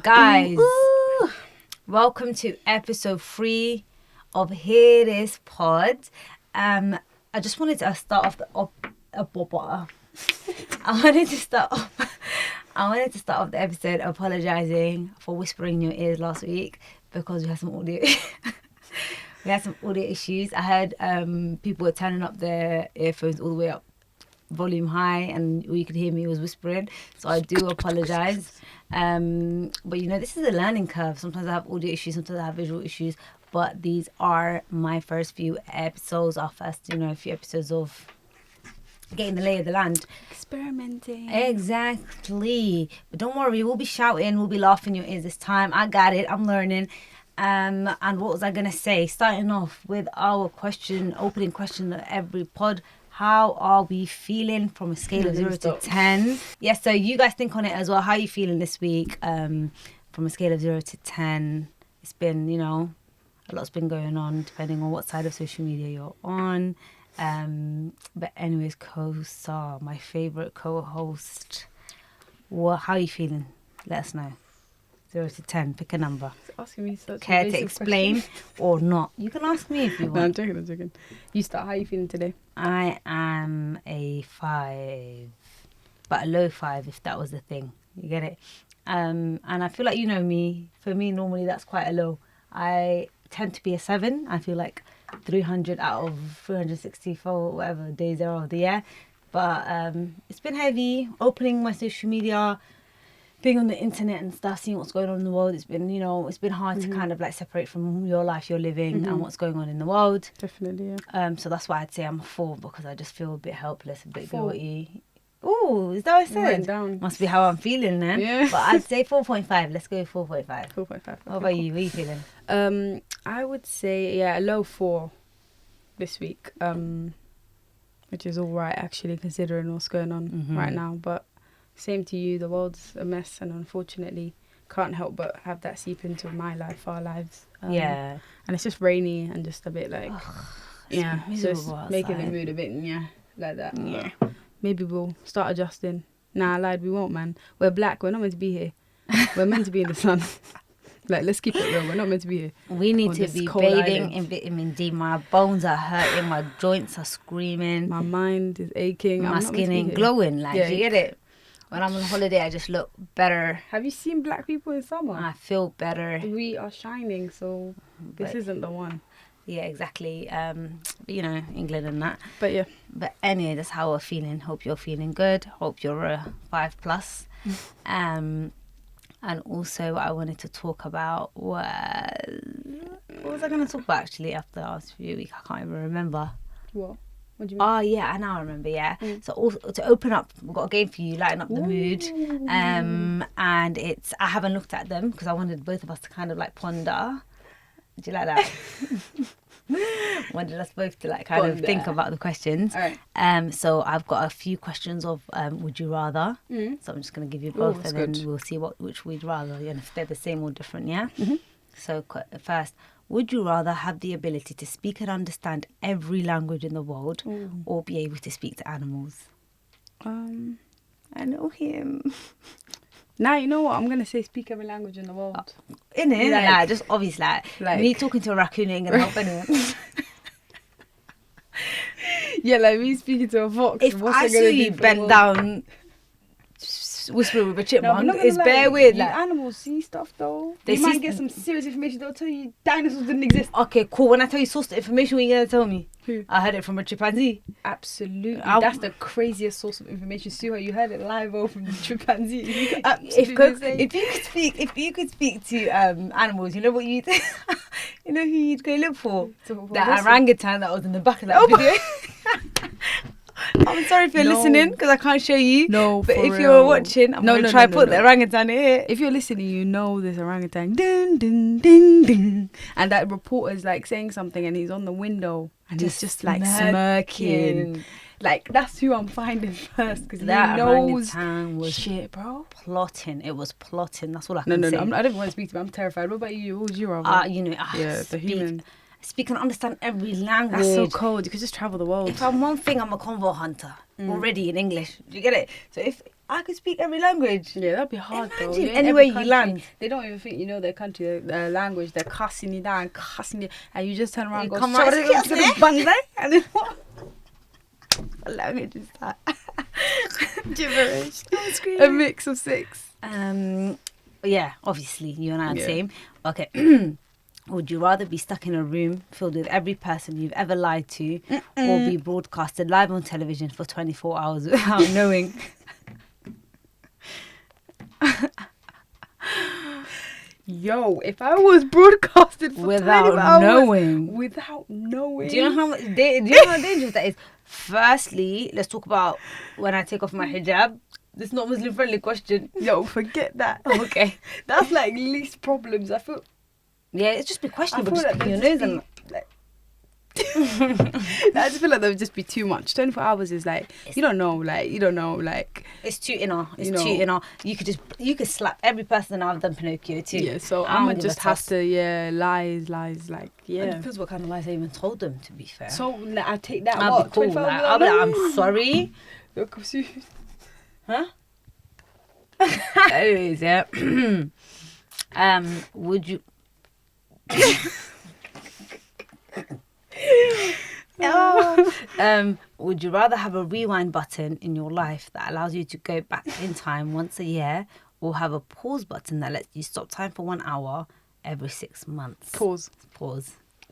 Guys, welcome to episode 3 of hearrrr Pod. I just wanted to start off I wanted to start off the episode apologizing for whispering in your ears last week because we had some audio issues. I heard people were turning up their earphones all the way up volume high, and all you could hear me was whispering, so I do apologize. But this is a learning curve. Sometimes I have audio issues, sometimes I have visual issues, but these are my first few episodes, our first few episodes of getting the lay of the land, experimenting. Exactly. But don't worry, we'll be shouting, we'll be laughing in your ears this time. I got it, I'm learning. And what was I gonna say? Starting off with our opening question of every pod: how are we feeling from a scale of 0 to 10? Yeah, so you guys think on it as well. How are you feeling this week? From a scale of 0 to 10. It's been, a lot's been going on depending on what side of social media you're on. But anyways, co-star, my favourite co-host. How are you feeling? Let us know. 0 to 10, pick a number. It's asking me such Care a to explain or not? You can ask me if you want. No, I'm joking. You start. How are you feeling today? I am a 5, but a low 5 if that was the thing. You get it? And I feel like you know me. For me, normally that's quite a low. I tend to be a 7. I feel like 300 out of 364 whatever days there are of the year. But it's been heavy. Opening my social media, being on the internet and stuff, seeing what's going on in the world. It's been, it's been hard to kind of like separate from your life you're living and what's going on in the world. Definitely, yeah. So that's why I'd say I'm a 4, because I just feel a bit helpless, a bit guilty. Oh, is that what I said? Down. Must be how I'm feeling then. Yeah. But I'd say 4.5. Let's go 4.5. 4.5. What about you? What are you feeling? I would say, a low 4 this week. Which is all right, actually, considering what's going on right now. But same to you, the world's a mess, and unfortunately can't help but have that seep into my life, our lives. Yeah. And it's just rainy and just a bit like, so it's making the mood a bit, like that. Yeah. But maybe we'll start adjusting. Nah, I lied, we won't, man. We're black, we're not meant to be here. We're meant to be in the sun. Like, let's keep it real, we're not meant to be here. We need to be bathing in vitamin D. My bones are hurting, my joints are screaming. My mind is aching. My skin ain't glowing, like, you get it? When I'm on holiday, I just look better. Have you seen black people in summer? I feel better. We are shining, so this isn't the one. Yeah, exactly. England and that. But yeah. But anyway, that's how we're feeling. Hope you're feeling good. Hope you're a 5+. And also, what I wanted to talk about was... What was I going to talk about, actually, after last few weeks? I can't even remember. What? What do you mean? Oh, yeah, I now remember, yeah. So also, to open up, we've got a game for you, lighten up the mood. And I haven't looked at them because I wanted both of us to kind of like ponder. Do you like that? Wanted us both to like kind of think about the questions. All right. So I've got a few questions of would you rather. So I'm just going to give you both, and then we'll see which we'd rather, and if they're the same or different, yeah? So first, would you rather have the ability to speak and understand every language in the world or be able to speak to animals? I know him. Now, you know what? I'm going to say speak every language in the world. Innit? Like, just obviously, like me talking to a raccoon ain't going to help anyone. Yeah, like me speaking to a fox. If I saw you bent down whispering with a chipmunk, it's bare weird. Like, animals see stuff though. They might get some serious information. They'll tell you dinosaurs didn't exist. Okay, cool. When I tell you source of information, what are you going to tell me? Who? I heard it from a chimpanzee. Absolutely. That's the craziest source of information. See how you heard it live from the chimpanzee. If you could speak to animals, you know what you you know who you'd go look for? That orangutan that was in the back of that video. I'm sorry if you're listening because I can't show you. No, but if you're watching, I'm going to try put the orangutan here. If you're listening, you know there's orangutan. Ding, ding, ding, ding. And that reporter's like saying something and he's on the window and he's just like smirking. Like, that's who I'm finding first because that he knows orangutan was shit, bro. Plotting. It was plotting. That's all I can say. No. I don't want to speak to him. I'm terrified. What about you? What would you rather? The human. Speak and understand every language. That's so cold. You could just travel the world. If I'm one thing, I'm a convo hunter already in English. Do you get it? So I could speak every language. Yeah, that'd be hard though. Imagine You're in anywhere every you country, land. they don't even think you know their country, their language. They're cussing you down, cussing you, and you just turn around and You go, come right, bang bang, and then what? What language is that? Gibberish. A mix of 6. Yeah, obviously, you and I are the Yeah. same. Okay. Would you rather be stuck in a room filled with every person you've ever lied to, or be broadcasted live on television for 24 hours without knowing? Yo, if I was broadcasted for 24 hours, Without knowing. Do Do you know how much? Do you know how dangerous that is? Firstly, let's talk about when I take off my hijab. This is not Muslim friendly question. Yo, forget that. Okay. That's like least problems. I feel. Yeah, it's just be questionable. feel Just like picking your there'd nose just and like, I just feel like that would just be too much. 24 hours is like you don't know. it's too inner. It's You know. too inner. You could slap every person I've done Pinocchio too. Yeah, so I I'm don't gonna give a just have toss. to lies like It yeah. depends what kind of lies I even told them. To be fair, So like, I take that. I'll be What? cool. 24 Like, hours I'll be like, alone? I'm sorry. You're confused. Huh? Anyways, yeah. Would you? Would you rather have a rewind button in your life that allows you to go back in time once a year, or have a pause button that lets you stop time for 1 hour every 6 months?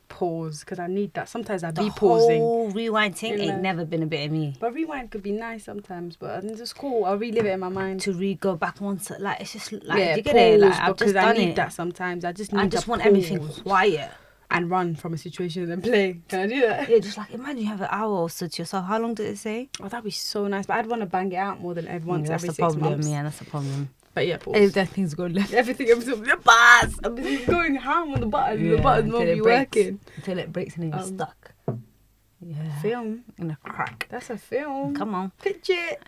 Pause, because I need that. Sometimes I The be pausing. whole rewind thing In ain't life. never been a bit of me. But rewind could be nice sometimes. But it's just cool. I'll relive it in my mind. To go back once, like it's just like Yeah, you get it. Like pause, I've because just I done need it. that sometimes. I just need. I just to want pause everything quiet. and run from a situation and then play. Can I do that? Yeah, just like imagine you have an hour or so to yourself. How long did it say? Oh, that'd be so nice. But I'd want to bang it out more than once That's every the 6 problem. months. Yeah, that's the problem. But yeah, pause. If that thing's going left, Everything I'm doing, the bars. I'm just going ham on the button. The button won't be working. until it breaks and then you're stuck. Yeah, Film. in a crack. That's a film. Come on. Pitch it.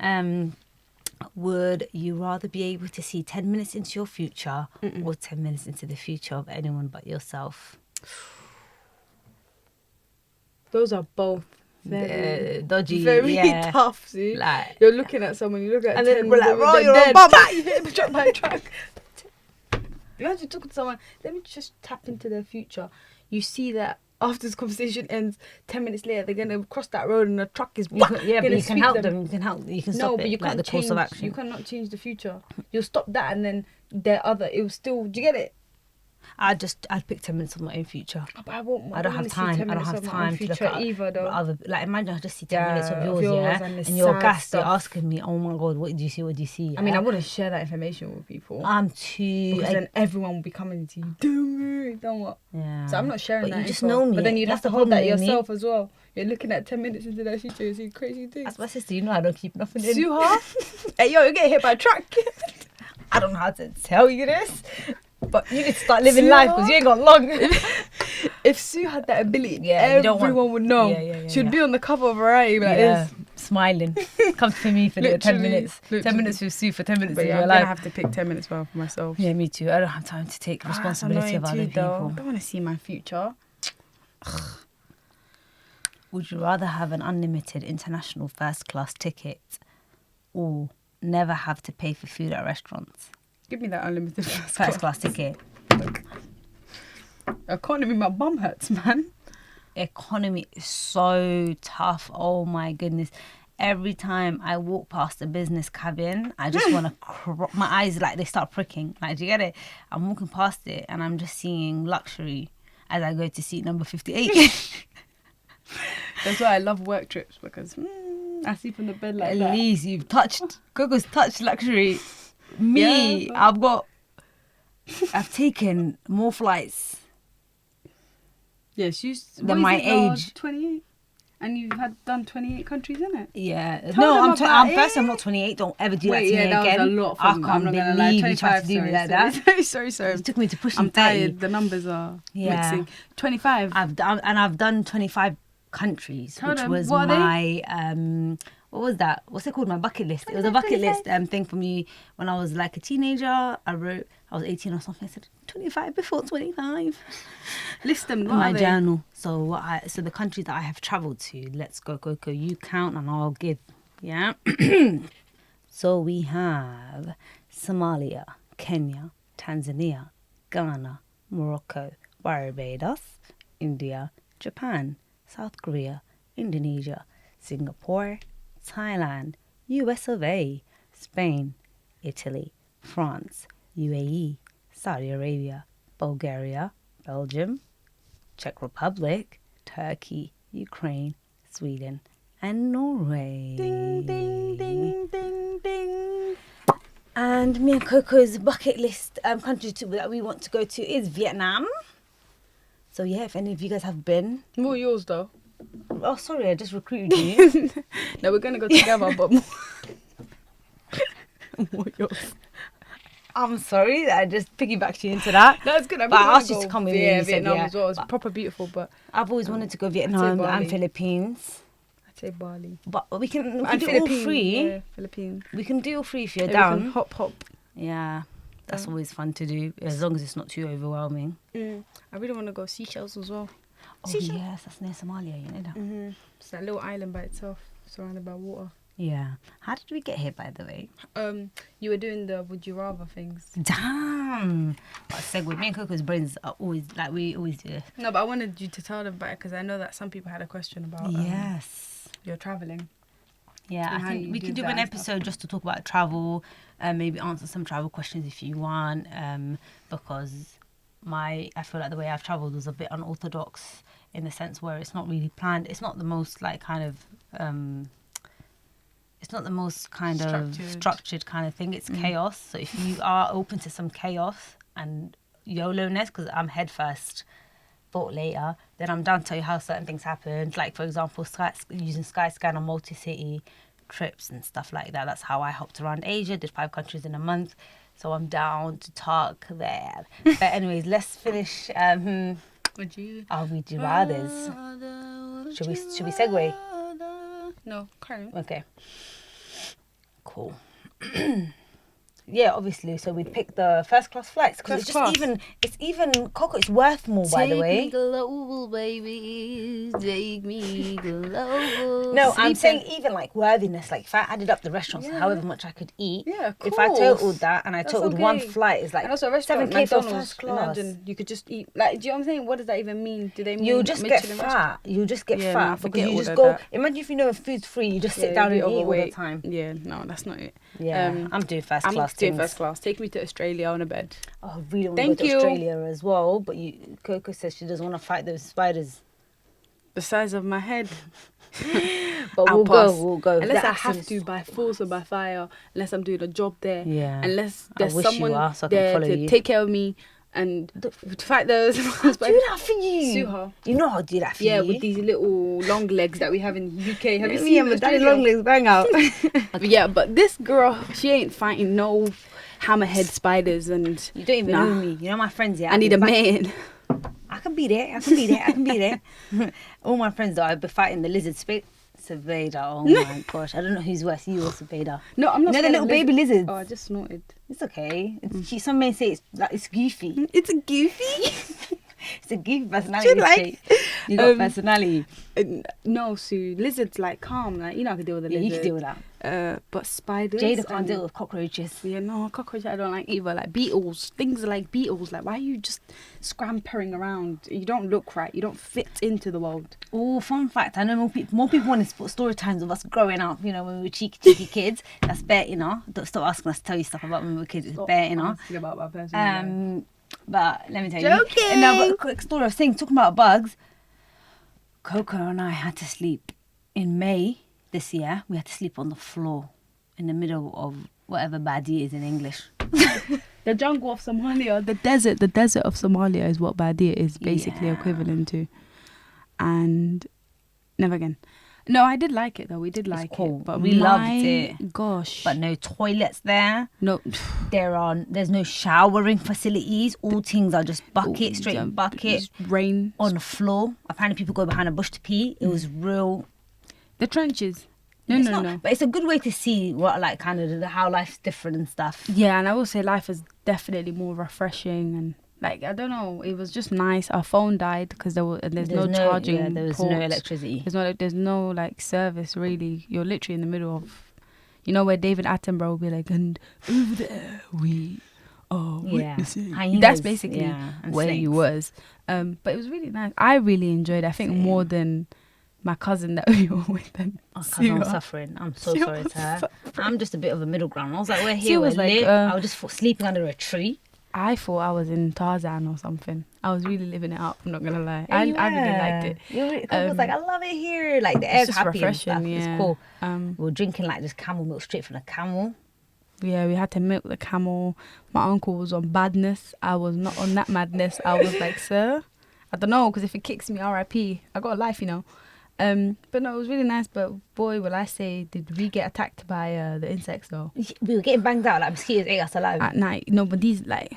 Would you rather be able to see 10 minutes into your future or 10 minutes into the future of anyone but yourself? Those are both very, Dodgy, very yeah. tough. See, Like, you're looking at someone, you look at and 10 then we're like, minutes, "Bro, they're you're a dead." bum. You hit the drop my track. Imagine talking to someone. Let me just tap into their future. You see that after this conversation ends, 10 minutes later they're gonna cross that road and the truck is yeah, but gonna you can sweep help them. You can help. You can stop No, it. but you like can't the change. course of action. You cannot change the future. You'll stop that, and then their other. It will still. Do you get it? I'd pick 10 minutes of my own future. Oh, but I won't. I don't have wanna see time. 10 I don't minutes have of my own time to look future at either, though. other. Like imagine I just see 10 minutes of Yeah, yours, yeah, and the you're sad gassed. You're stuff. asking me, oh my god, what did you see? What did you see? I mean, I Yeah? wouldn't share that information with people I'm too. because then everyone will be coming to you. Don't what? yeah. So I'm not sharing But that. you just info. know me. But then you'd That's have to the hold that problem, Amy. yourself as well. You're looking at 10 minutes into that future, you see crazy things. That's my sister. You know I don't keep nothing in. Suha? Hey, yo, you're getting hit by a truck. I don't know how to tell you this, but you need to start living Suha? life because you ain't got long. If Sue had that ability, Yeah, you don't want- everyone would know. Yeah, She'd yeah. be on the cover of Variety like this. Smiling. Come for me for the 10 Literally, minutes. 10 literally. minutes with Sue for 10 minutes But of yeah, your I'm gonna life. have to pick 10 minutes for myself. Yeah, me too. I don't have time to take responsibility of That's other annoying too, though. I people. don't want to see my future. Would you rather have an unlimited international first class ticket or never have to pay for food at restaurants? Give me that unlimited First class ticket. Economy, my bum hurts, man. Economy is so tough. Oh my goodness. Every time I walk past a business cabin, I just want to my eyes like they start pricking. Like, do you get it? I'm walking past it and I'm just seeing luxury as I go to seat number 58. That's why I love work trips because I sleep in the bed like At that. least you've touched, Gogo's touched luxury. Me, Yeah. I've taken more flights. Yes, you. Than my age. 28, and you've done 28 countries, innit? Yeah. Tell No, them I'm about first. it. I'm not 28. Don't ever do Wait, that to yeah, me that again. was a lot. I From, can't I'm not gonna lie. believe you 25. tried to do me like that. Sorry. It took me to push I'm 30. tired. The numbers are Yeah. mixing. 25. I've done 25 countries, Tell which them, was what are they? my what was that? What's it called? My bucket list. It was a bucket list thing for me when I was like a teenager. I was 18 or something. I said 25 before 25. List them. In What my are they? journal. So so the countries that I have travelled to. Let's go. You count and I'll give. Yeah. So we have Somalia, Kenya, Tanzania, Ghana, Morocco, Barbados, India, Japan, South Korea, Indonesia, Singapore, Thailand, US of A, Spain, Italy, France, UAE, Saudi Arabia, Bulgaria, Belgium, Czech Republic, Turkey, Ukraine, Sweden, and Norway. Ding, ding, ding, ding, ding. And me and Coco's bucket list country that we want to go to is Vietnam. So yeah, if any of you guys have been. What are yours though? Oh, sorry, I just recruited you. No, we're gonna go together, but more. More yours. I'm sorry that I just piggybacked you into that. That's good. But I asked you to come with me. Yeah, You said Vietnam yeah. as well. It's proper beautiful, but I've always wanted to go Vietnam Bali. and Philippines. I'd say Bali. But we can And do all Philippines. three. Yeah, Philippines. We can do all three if you're Yeah, we down. can hop. Yeah, that's always fun to do, as long as it's not too overwhelming. I really want to go Seychelles as well. Oh Seychelles? yes, that's near Somalia, you know that. It's that little island by itself, surrounded by water. Yeah. How did we get here, by the way? You were doing the would you rather things. Damn. What a segue. Me and Coco's brains are always, like, we always do this. No, but I wanted you to tell them about it because I know that some people had a question about Yes. your traveling. Yeah, and I how think you we do could do that an and stuff. episode just to talk about travel and maybe answer some travel questions if you want. Because I feel like the way I've travelled was a bit unorthodox in the sense where it's not really planned. It's not the most like kind of it's not the most kind of structured kind of thing. It's chaos. So if you are open to some chaos and YOLO-ness, because I'm head first, thought later, then I'm down to tell you how certain things happened. Like, for example, using Skyscanner on multi-city trips and stuff like that. That's how I hopped around Asia, did 5 countries in a month. So I'm down to talk there. But anyways, let's finish. Would you? Would you rathers? Should we segue? No, current. Okay. Cool. Yeah, obviously. So we'd pick the first class flights because it's First just it's even Coco. It's worth more, by the way. Take me global, baby. Take me global. No, I'm saying even like worthiness. Like if I added up the restaurants, however much I could eat. Yeah, If I course. totaled that and I That's totaled one okay. flight, is like And also a restaurant, 7K for McDonald's. first class. Imagine you could just eat. Like, do you know what I'm saying? What does that even mean? Do they mean You'll just get Michelin fat. restaurant? You'll just get Yeah, fat no, because forget you all just of go. that. Imagine if you know food's free, you just sit Yeah, down and you'll be eat all the overweight. time. Yeah, no, that's not it. Yeah, I'm doing first I'm class doing things. first class. Take me to Australia on a bed. Oh, I really want to Thank go to you. Australia as well, but Coco says she doesn't want to fight those spiders. The size of my head. But I'll we'll pass. go. Unless The I have accent's to by force or by fire. Unless I'm doing a job there. Yeah. Unless I there's wish you someone are, so I can there follow to you. take care of me and fight those. I'll do that for you. Sue her. You know I'll do that for you. Yeah, with these little long legs that we have in the UK. Have you Me seen and my daddy Australia? long legs bang out. Yeah, but this girl, she ain't fighting no hammerhead spiders and You don't even know me. You know my friends, yeah. I need a man. I can be there. All my friends though, I've been fighting the lizard Surveyor. Oh my gosh. I don't know who's worse, you or Surveyor. No, I'm not. You know the scared little of baby lizards? Oh, I just snorted. It's okay. Some may say it's goofy. It's a goofy. It's a goofy personality. like- You got personality. No, Sue. Lizards like calm. Like, you know I can deal with a Yeah, lizard. you can deal with that. But spiders. Jada can't and- deal with cockroaches. Yeah, no, cockroach I don't like either. Like beetles, things like beetles. Like, why are you just scampering around? You don't look right. You don't fit into the world. Oh, fun fact! I know more people want to put story times of us growing up. You know, when we were cheeky kids. That's bare, you know. Don't stop asking us to tell you stuff about when we were kids. It's bare, you know. Asking about my personal life. But let me tell Joking. you. No, but a quick story. I was saying, talking about bugs. Coco and I had to sleep in May this year. We had to sleep on the floor in the middle of whatever Badi is in English. The jungle of Somalia, the desert of Somalia is what Badia is basically equivalent to. And never again. No, I did like it though. We did like cool. it, but We loved it. Gosh, But no toilets there. no. There's no showering facilities. All things are just bucket, straight Yeah, bucket it's rain on the floor. Apparently people go behind a bush to pee. It was real. The trenches. It's No. not- But it's a good way to see what like kind of how life's different and stuff. Yeah, and I will say life is definitely more refreshing and like I don't know, it was just nice. Our phone died because there's no charging. Yeah, there was no ports. electricity. There's no like service really. You're literally in the middle of, You know, where David Attenborough will be like, and over there we are Yeah. witnessing. Hyenas, That's basically yeah, and where he snakes. was. But it was really nice. I really enjoyed it. I think more than my cousin that we were with. Because I'm suffering. I'm so She sorry was to her. suffering. I'm just a bit of a middle ground. I was like, we're She here, we're was like, lit. I was just sleeping under a tree. I thought I was in Tarzan or something. I was really living it up. I'm not gonna lie. Yeah, I you really liked were. it. I was like, I love it here. Like the air's just happy and refreshing, stuff. yeah. It's cool. Um, We were drinking like just camel milk straight from the camel. Yeah, we had to milk the camel. My uncle was on badness. I was not on that madness. I was like, sir, I don't know, because if it kicks me, R.I.P. I got a life, you know. But no, it was really nice. But boy, will I say, did we get attacked by the insects though? We were getting banged out like mosquitoes ate us alive. At night. No, but these like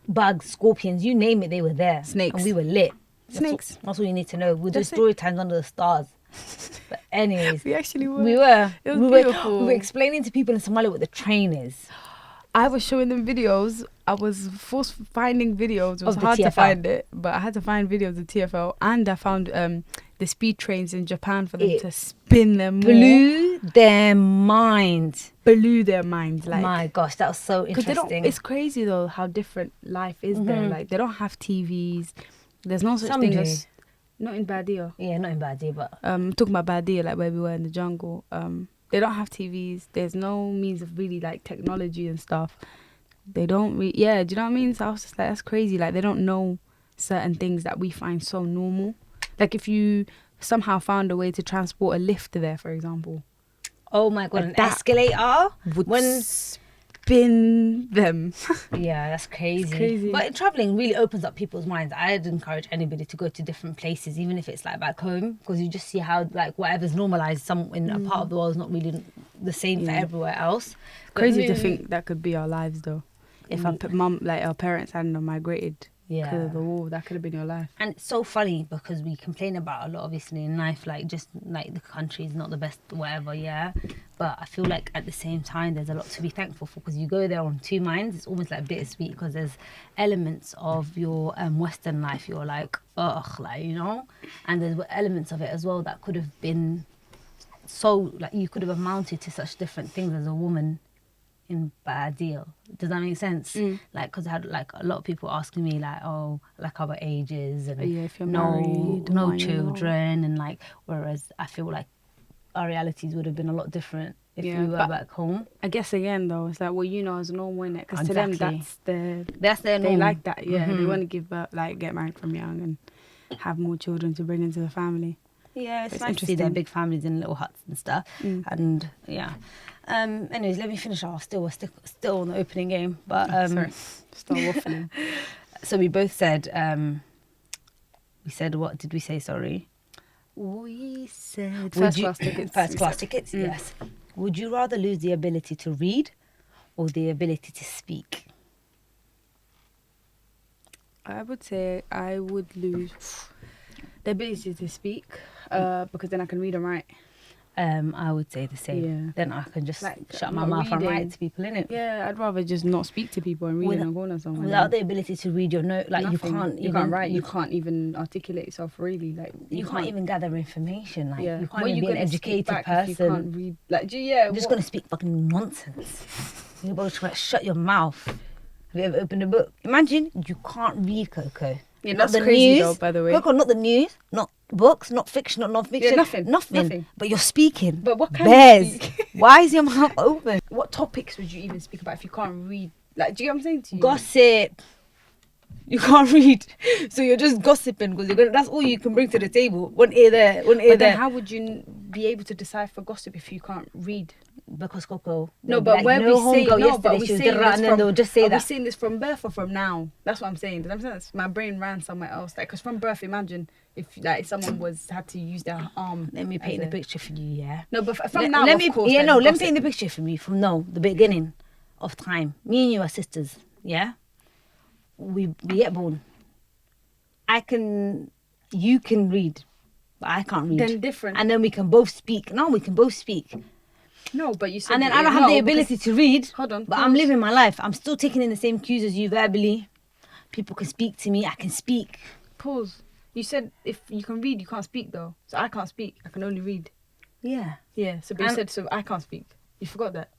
Bugs, scorpions, you name it, they were there. Snakes. And we were lit. Snakes. That's all you need to know. We'll do That's it. story times under the stars. But anyways, we actually were. we were. It was we beautiful. we were explaining to people in Somalia what the train is. I was showing them videos. I was forced finding videos. It was Of the hard to TFL. find it, but I had to find videos of TFL, and I found the speed trains in Japan for them It to spin them. Blew their mind. Blew their minds. Like, My gosh, that was so because they don't. interesting. It's crazy though how different life is there. Like they don't have TVs. There's no such Some thing do. as not in Badia. Yeah, not in Badi, but Talking about Badia, like where we were in the jungle. They don't have TVs. There's no means of really like technology and stuff. They don't. Yeah, do you know what I mean? So I was just like, that's crazy. Like they don't know certain things that we find so normal. Like if you somehow found a way to transport a lift there, for example, oh my god, Like an that escalator would when spin them. yeah, that's crazy. It's crazy. But traveling really opens up people's minds. I'd encourage anybody to go to different places, even if it's like back home, because you just see how like whatever's normalized some in a part of the world is not really the same for Yeah. everywhere else. But Crazy to moving- think that could be our lives though. If our our parents hadn't migrated because Yeah. of the war, that could have been your life. And it's so funny because we complain about a lot, obviously, in life, like just like the country is not the best, whatever, yeah. But I feel like at the same time, there's a lot to be thankful for because you go there on two minds. It's almost like bittersweet because there's elements of your Western life you're like, ugh, like, you know, and there's elements of it as well that could have been so, like, you could have amounted to such different things as a woman in bad deal. Does that make sense? Like, because I had like a lot of people asking me like, oh, like our ages and Yeah, if you're married, no why you know? children, and like, whereas I feel like our realities would have been a lot different if Yeah, we were but- back home. I guess again though, it's like, well, you know, as a normal, innit? Because to them, Exactly. that's That's their they norm. like that. Yeah, they Mhm. want to give birth, like get married from young and have more children to bring into the family. Yeah, it's It's nice to see their interesting. big families in little huts and stuff. And yeah. Anyways, let me finish off. We're still on the opening game, but Sorry, start waffling. so we both said we said, what did we say? Sorry. We said First class tickets, First we class said. tickets. Yes. Would you rather lose the ability to read or the ability to speak? I would say I would lose the ability to speak because then I can read and write. I would say the same. Yeah. Then I can just Like, shut my not mouth and reading. write to people, innit? Yeah, I'd rather just not speak to people and read in a corner somewhere. Without the ability to read your note, like Nothing. you can't write. You can't even articulate yourself really. Like you can't even gather information. Like Yeah. you can't What even you be an gonna speak educated back person. if you can't read. Like, yeah, You're just what- gonna speak fucking nonsense. You're about to shut your mouth. Have you ever opened a book? Imagine you can't read, Coco. Yeah, Not that's crazy news. though, by the way. Coco, not the news, not books, not fiction, not non-fiction. Yeah, nothing. But you're speaking. But what kind Bears. of speak? Why is your mouth open? What topics would you even speak about if you can't read? Like, do you get what I'm saying to you? Gossip. You can't read, so you're just gossiping because that's all you can bring to the table. One ear there, one ear But there. then how would you be able to decipher gossip if you can't read? Because Coco. No, they'll be but like, where you know, we say homegirl no, but yesterday, we she was saying da-da, this and then from, they'll just say are we that. saying this from birth or from now? That's what I'm saying. Does that make sense? My brain ran somewhere else. Like, because from birth, imagine if like someone had to use their arm. Let me as paint the a- picture for you, yeah. No, but from Let- now, let of me, course. yeah, then no, let me gossip. paint the picture for me from the beginning of time. Me and you are sisters, yeah. We get born. You can read, but I can't read. Then different. And then we can both speak. No, we can both speak. No, but you said. And then I don't have the ability to read. Hold on, But I'm pause. living my life. I'm still taking in the same cues as you verbally. People can speak to me. I can speak. Pause. You said if you can read, you can't speak though. So I can't speak. I can only read. Yeah. Yeah. So but you And- said so I can't speak. You forgot that.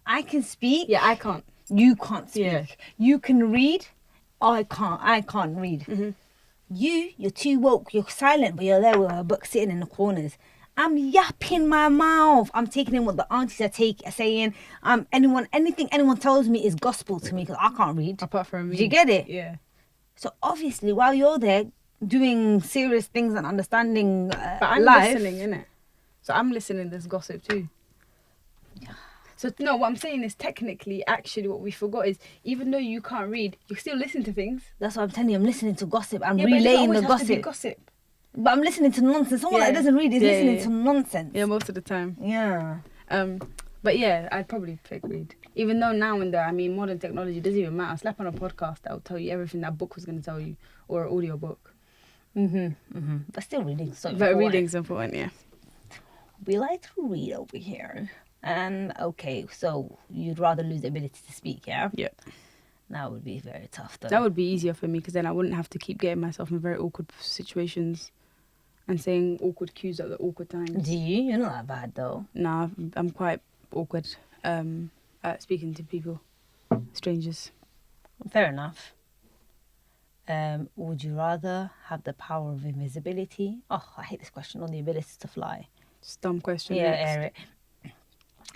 I can speak. Yeah, I can't. You can't speak. Yeah. You can read. I can't read. Mm-hmm. You're too woke. You're silent, but you're there with a book sitting in the corners. I'm yapping my mouth. I'm taking in what the aunties are saying. Anything anyone tells me is gospel to me because I can't read. Apart from me. Do you get it? Yeah. So obviously, while you're there doing serious things and understanding But I'm life, listening, innit? So I'm listening to this gossip too. So no, what I'm saying is technically, actually, what we forgot is even though you can't read, you still listen to things. that's what I'm telling you. I'm listening to gossip. I'm Yeah, but it doesn't relaying always the have to be gossip. gossip. But I'm listening to nonsense. Someone that doesn't read is listening to nonsense. Yeah, most of the time. Yeah. But yeah, I'd probably pick read. Even though now and then, I mean, modern technology doesn't even matter. Slap on a podcast that will tell you everything that book was going to tell you, or an audio book. But still reading. So But reading's important, yeah. We like to read over here. Okay, so you'd rather lose the ability to speak, yeah? Yeah. That would be very tough, though. That would be easier for me because then I wouldn't have to keep getting myself in very awkward situations and saying awkward cues at the awkward times. Do you? You're not that bad, though. Nah, I'm quite awkward at speaking to people, strangers. Fair enough. Would you rather have the power of invisibility? Oh, I hate this question. Or the ability to fly. Just dumb question. Yeah, next. air it.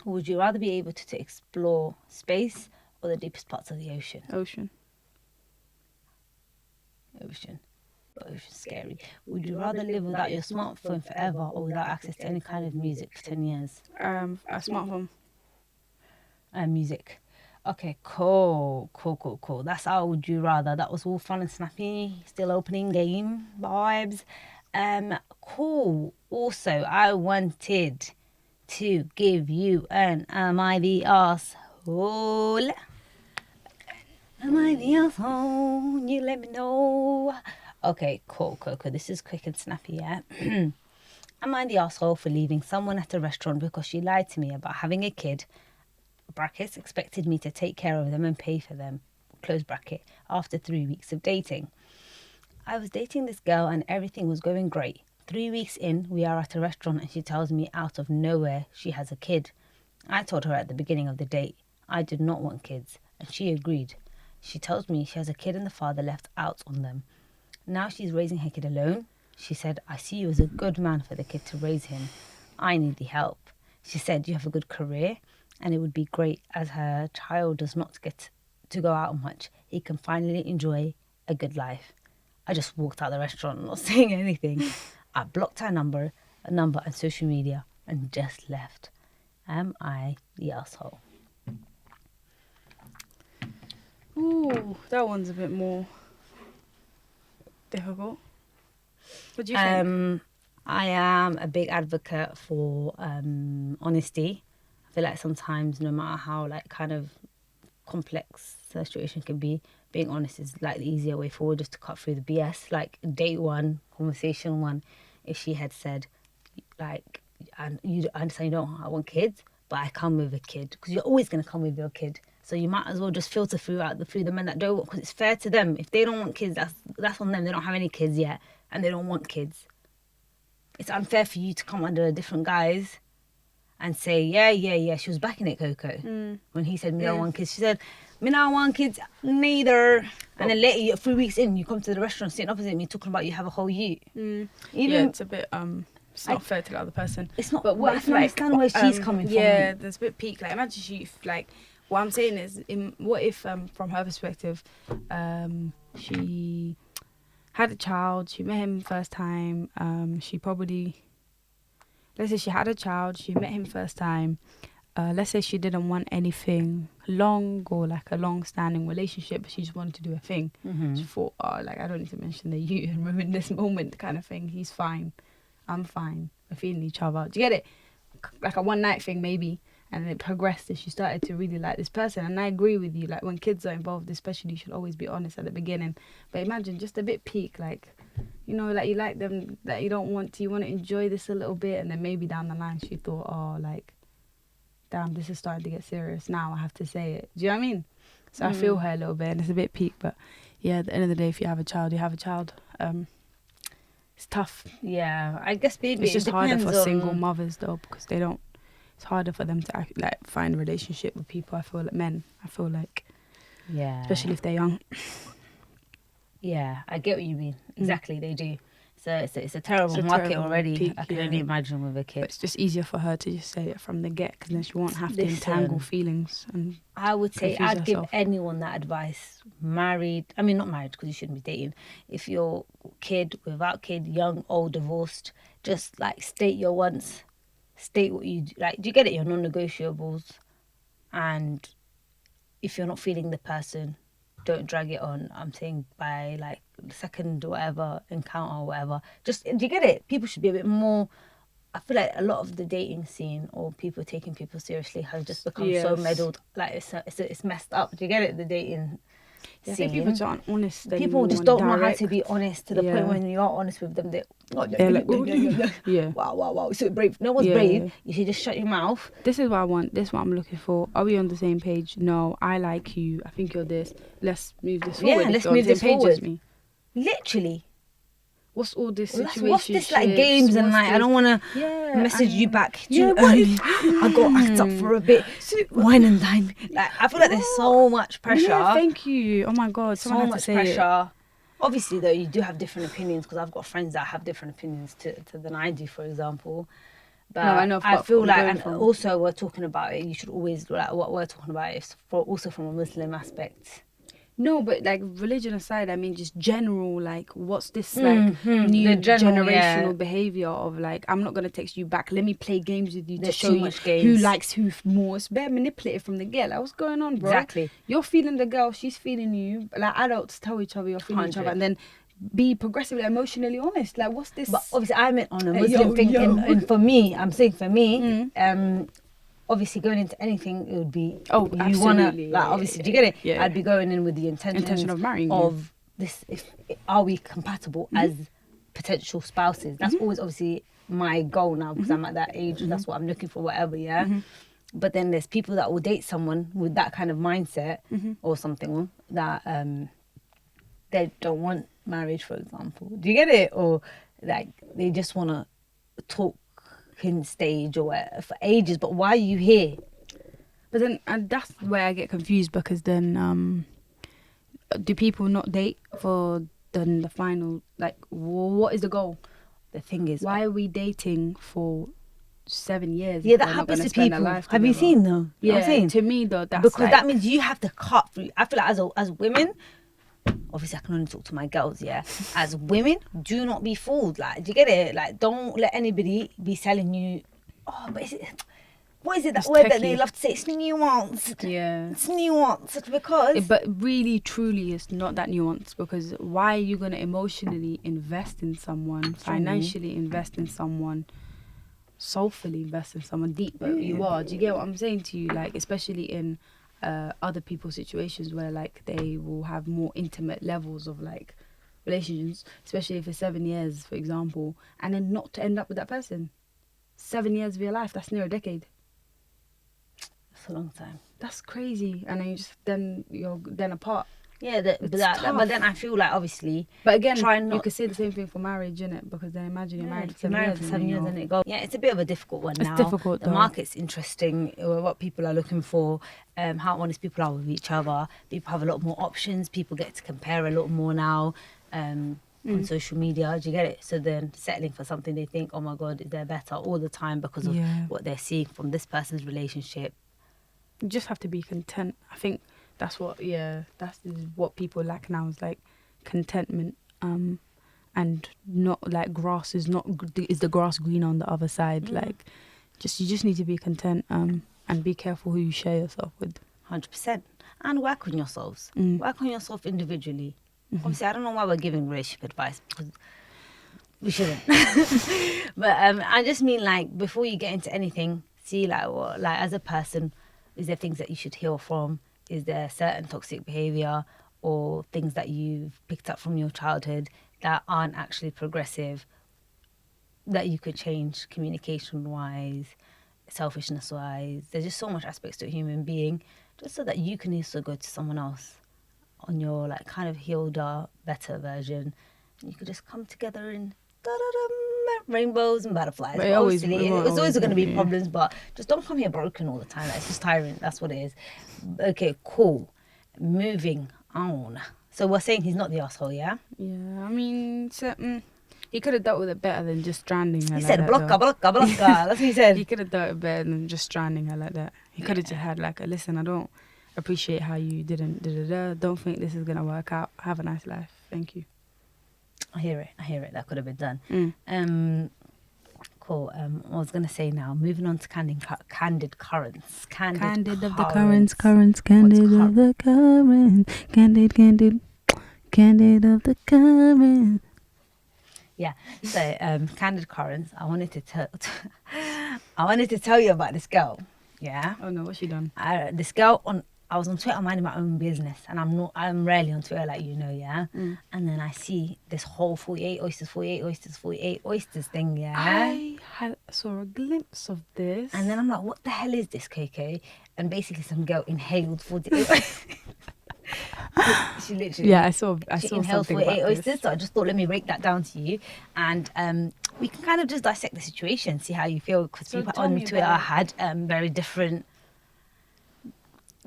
Would you rather be able to explore space or the deepest parts of the ocean? Ocean. Ocean's scary. Would you rather live without your smartphone forever or without access to any kind of music for 10 years? A smartphone. Music. Okay, cool. That's our would you rather. That was all fun and snappy. Still opening game vibes. Cool. Also, I wanted to give you an Am I the Arsehole? Am I the asshole? You let me know. Okay, cool. This is quick and snappy, yeah? Am I the asshole for leaving someone at a restaurant because she lied to me about having a kid, brackets, expected me to take care of them and pay for them, close bracket, after 3 weeks of dating? I was dating this girl and everything was going great. 3 weeks in, we are at a restaurant and she tells me out of nowhere she has a kid. I told her at the beginning of the date I did not want kids and she agreed. She tells me she has a kid and the father left out on them. Now she's raising her kid alone. She said, I see you as a good man for the kid to raise him. I need the help. She said, you have a good career and it would be great as her child does not get to go out much. He can finally enjoy a good life. I just walked out of the restaurant not saying anything. I blocked her number and social media and just left. Am I the asshole? Ooh, that one's a bit more difficult. What do you think? I am a big advocate for honesty. I feel like sometimes, no matter how kind of complex the situation can be, being honest is the easier way forward, just to cut through the BS. Date one, conversation one, if she had said, and you understand you don't want kids, but I come with a kid, because you're always going to come with your kid. So you might as well just filter through the men that don't want, because it's fair to them. If they don't want kids, that's on them. They don't have any kids yet, and they don't want kids. It's unfair for you to come under a different guise and say, yeah, she was backing it, Coco. When he said, me don't want kids. She said, me don't want kids, neither. And then later, 3 weeks in, you come to the restaurant sitting opposite me talking about you have a whole ute. Yeah, it's a bit, it's not fair to the other person. It's not, but what I if, can understand where she's coming from. Yeah, there's a bit peak. Imagine she, what I'm saying is, what if, from her perspective, she had a child, she met him first time, let's say she had a child, she met him first time, let's say she didn't want anything long or a long-standing relationship, but she just wanted to do a thing. She thought, I don't need to mention the you and ruin this moment kind of thing. He's fine, I'm fine, we're feeling each other. Do you get it? A one-night thing maybe, and then it progressed and she started to really like this person. And I agree with you, when kids are involved especially, you should always be honest at the beginning. But imagine just a bit peak, you like them, that you don't want to, you want to enjoy this a little bit, and then maybe down the line she thought, damn, this is starting to get serious, now I have to say it. Do you know what I mean? So I feel her a little bit, and it's a bit peak, but yeah, at the end of the day, if you have a child, you have a child. It's tough. Yeah, I guess maybe it's just harder for single mothers though, because they don't it's harder for them to like find a relationship with people. I feel like men. I feel like, Yeah. especially if they're young. Yeah, I get what you mean. Exactly, they do. So it's a terrible It's a market terrible already. peak, I can yeah. only imagine with a But kid. it's just easier for her to just say it from the get, because then she won't have to entangle feelings. And I would say confuse I'd give herself. anyone that advice. Married, I mean not married because you shouldn't be dating. If you're kid, without kid, young, old, divorced, just like state your wants, state what you like. Do you get it? Your non-negotiables, and if you're not feeling the person, don't drag it on. I'm saying by like the second whatever encounter or whatever. Just do you get it? People should be a bit more. I feel like a lot of the dating scene or people taking people seriously has just become so Yes. meddled. Like it's messed up. Do you get it? The dating Yeah, I scene. think people just aren't honest People anymore just and don't know how direct. to be honest to the point when you are honest with them. They're like, yeah. wow. So brave. No one's Yeah. brave. You should just shut your mouth. This is what I want. This is what I'm looking for. Are we on the same page? No, I like you. I think you're this. Let's move this forward. Yeah, if let's you're on move the this same page as forward. me. Literally. What's all this What's situation? this like games and like I don't want to message you back too early. I got act up for a bit. Wine and dine. Like I feel like there's so much pressure. Yeah, thank you. Oh my God, So someone had to much say pressure. Obviously, though, you do have different opinions because I've got friends that have different opinions to than I do, for example. But No, I know, I but feel I'm like, going and from- also we're talking about it. You should always like what we're talking about is also from a Muslim aspect. No, but like religion aside, I mean just general, like what's this like new The general, generational behavior of like, I'm not gonna text you back, let me play games with you There's to show too you much who games. likes who more. It's better manipulated from the get. Like, what's going on, bro? Exactly. You're feeling the girl, she's feeling you. Like, adults tell each other you're feeling each other, 100. and then be progressively emotionally honest. Like, what's this? But obviously, I meant on a Hey, Muslim yo, thing. yo. And for me, I'm saying for me, obviously going into anything, it would be Oh, you wanna absolutely. like Yeah, obviously. yeah, Do you get it? yeah. I'd be going in with the Intention of marrying you. of this. If are we compatible as potential spouses? That's always obviously my goal now because I'm at that age. That's what I'm looking for. Whatever, yeah. But then there's people that will date someone with that kind of mindset or something that they don't want marriage, for example. Do you get it? Or like they just want to talk in stage or whatever for ages. But why are you here? But then, and that's where I get confused, because then do people not date for then the final, like what is the goal? The thing is, Why are we dating for 7 years? yeah, if that we're not happens gonna to spend our people. life Have you together? seen though? You know Yeah, what I'm saying? to me though, that's Because like, that means you have to cut through. I feel like as women, obviously I can only talk to my girls, yeah. As women, do not be fooled. Like, do you get it? Like, don't let anybody be selling you. Oh, but what is it that It's word that they techie. love to say? It's nuanced. yeah. It's nuanced because But really, truly, it's not that nuanced, because why are you going to emotionally invest in someone, financially invest in someone, soulfully invest in someone deep? But you are. Do you get what I'm saying to you? Like, especially in other people's situations where like they will have more intimate levels of like relationships, especially for 7 years, for example, and then not to end up with that person. 7 years of your life, that's near a decade. it's a long time. That's crazy. And then you're then apart. Yeah, but tough. then I feel like obviously. But again, Try you not- could say the same thing for marriage, innit? Because then imagine you're married for 7 married years. for and 7 then years you're- and it goes. Yeah, it's a bit of a difficult one now. It's difficult, The though. market's interesting. What people are looking for, how honest people are with each other. People have a lot more options. People get to compare a lot more now on social media. Do you get it? So then settling for something they think, oh my God, they're better all the time because of Yeah. what they're seeing from this person's relationship. You just have to be content. I think that's what what people lack now, is like contentment, and not like grass is the grass green on the other side. Like, you just need to be content, and be careful who you share yourself with. 100%. And work on yourselves. Work on yourself individually. Obviously, I don't know why we're giving relationship advice because we shouldn't. But I just mean like before you get into anything, see like what, like as a person, is there things that you should heal from? Is there certain toxic behavior or things that you've picked up from your childhood that aren't actually progressive that you could change communication wise, selfishness wise? There's just so much aspects to a human being, just so that you can also go to someone else on your like kind of healed better version. You could just come together and rainbows and butterflies. But it always- Obviously, it won't it's always always going to be be, yeah. problems, but just don't come here broken all the time. That's just tiring. That's what it is. Okay, cool. Moving on. So we're saying he's not the asshole, yeah? Yeah, I mean, so, he could have dealt with it better than just stranding her. He like said, that, blocka, though. blocka, blocka. That's what he said. He could have dealt it better than just stranding her like that. He could have just had like, listen, I don't appreciate how you didn't. Don't think this is gonna work out. Have a nice life. Thank you. I hear it. That could have been done. Mm. Cool. I was gonna say now. Moving on to candid currents. Candid of the currents. currents. Candid What's of the currents. Candid of the currents. Yeah. So candid currents. I wanted to tell you about this girl. Yeah. Oh no, what's she done? This girl I was on Twitter minding my own business, and I'm rarely on Twitter, like, you know, yeah. Mm. And then I see this whole 48 oysters thing, yeah. I saw a glimpse of this. And then I'm like, what the hell is this, Coco? And basically some girl inhaled 48 She literally, yeah, I saw inhaled something 48 about oysters. this. So I just thought, let me break that down to you, and we can kind of just dissect the situation, see how you feel, because So people tell on me Twitter about had very different.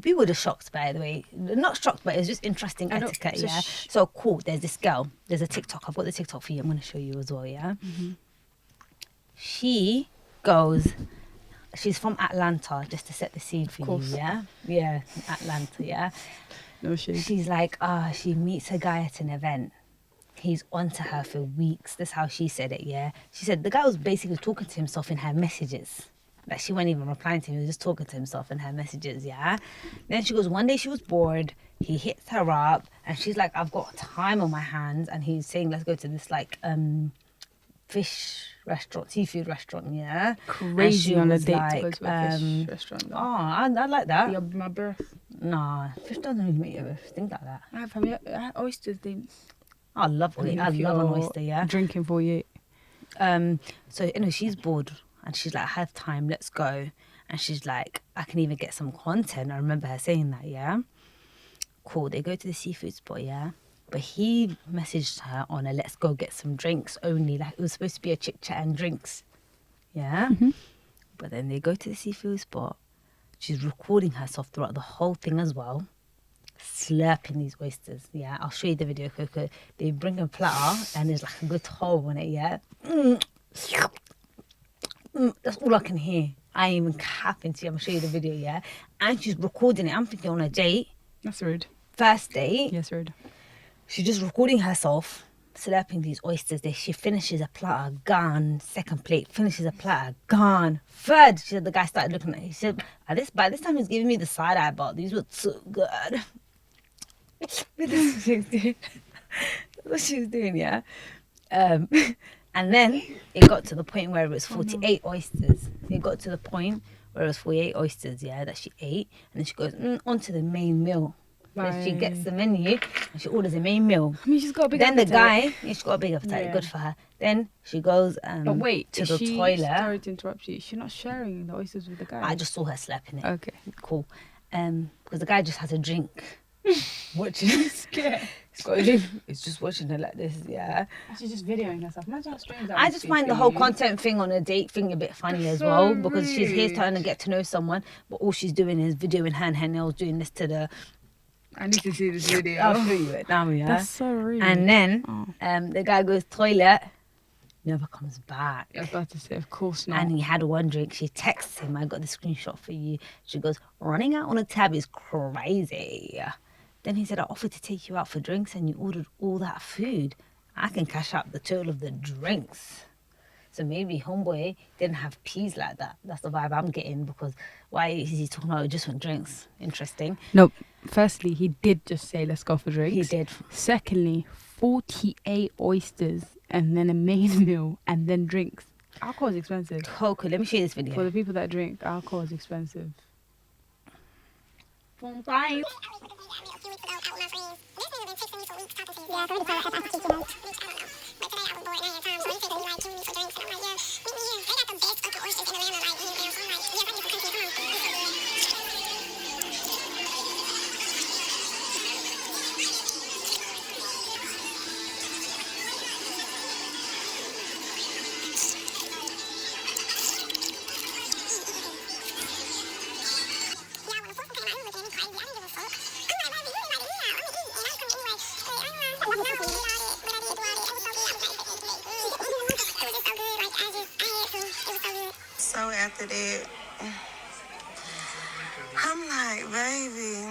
People were just shocked, by the way. Not shocked, but it was just interesting I know. etiquette, So yeah. So cool. There's this girl. There's a TikTok. I've got the TikTok for you. I'm going to show you as well, yeah. Mm-hmm. She goes. She's from Atlanta, just to set the scene for you, course. yeah. Yeah, Atlanta, yeah. No shade. She's like, she meets a guy at an event. He's onto her for weeks. That's how she said it, yeah. She said the guy was basically talking to himself in her messages. Like, she wasn't even replying to him. He was just talking to himself in her messages, yeah. Then she goes, one day she was bored. He hits her up, and she's like, I've got time on my hands. And he's saying, let's go to this, like, fish restaurant, seafood restaurant, yeah. Crazy on a was date like, to go to a fish restaurant. Oh, I like that. Yeah, my birth. Nah, fish doesn't really make you think like that. Have you had oysters? I love it. I love an oyster, yeah. Drinking 48. So, you know, she's bored, and she's like, I have time, let's go. And she's like, I can even get some content. I remember her saying that, yeah. Cool, they go to the seafood spot, yeah. But he messaged her on a let's go get some drinks only. Like, it was supposed to be a chit chat and drinks, yeah. Mm-hmm. But then they go to the seafood spot. She's recording herself throughout the whole thing as well, slurping these oysters, yeah. I'll show you the video, Coco. They bring a platter, and there's like a good hole on it, yeah. That's all I can hear. I ain't even capping to you. I'm gonna show you the video, yeah. And she's recording it. I'm thinking on a date, That's rude. first date, Yes, rude. she's just recording herself slurping these oysters. She finishes a platter, gone. Second plate, finishes a platter, gone. Third, she said, the guy started looking at her. He said, by this time he's giving me the side eye, but these were so good. This is what she was doing. That's what she was doing, yeah. And then it got to the point where it was 48 oysters. It got to the point where it was 48 oysters, yeah, that she ate. And then she goes, on to the main meal. Then she gets the menu and she orders a main meal. I mean, she's got a big Then appetite. the guy, she's got a big appetite, Yeah. good for her. Then she goes But wait, to is the she, toilet. Sorry to interrupt you. She's not sharing the oysters with the guy. I just saw her slapping it. Okay. Cool. Because the guy just has a drink. Watching. Scared. He's got a drink. He's just watching her like this, yeah. She's just videoing herself. Imagine how strange that I must just be find for the whole you. content thing on a date thing a bit funny as So well, because she's here rude. trying to get to know someone, but all she's doing is videoing her and her nails, doing this to the. I need to see this video. I'll show you it now, yeah. That's so rude. And then Oh. the guy goes toilet, never comes back. I was about to say, of course not. And he had one drink. She texts him. I got the screenshot for you. She goes, running out on a tab is crazy. Then he said, I offered to take you out for drinks and you ordered all that food. I can cash out the total of the drinks. So maybe homeboy didn't have peas like that. That's the vibe I'm getting, because why is he talking about just want drinks? Interesting. Nope. Firstly, he did just say, let's go for drinks. He did. Secondly, 48 oysters and then a main meal and then drinks. Alcohol is expensive. Coco, let me show you this video. For the people that drink, alcohol is expensive. after that, I'm like, baby,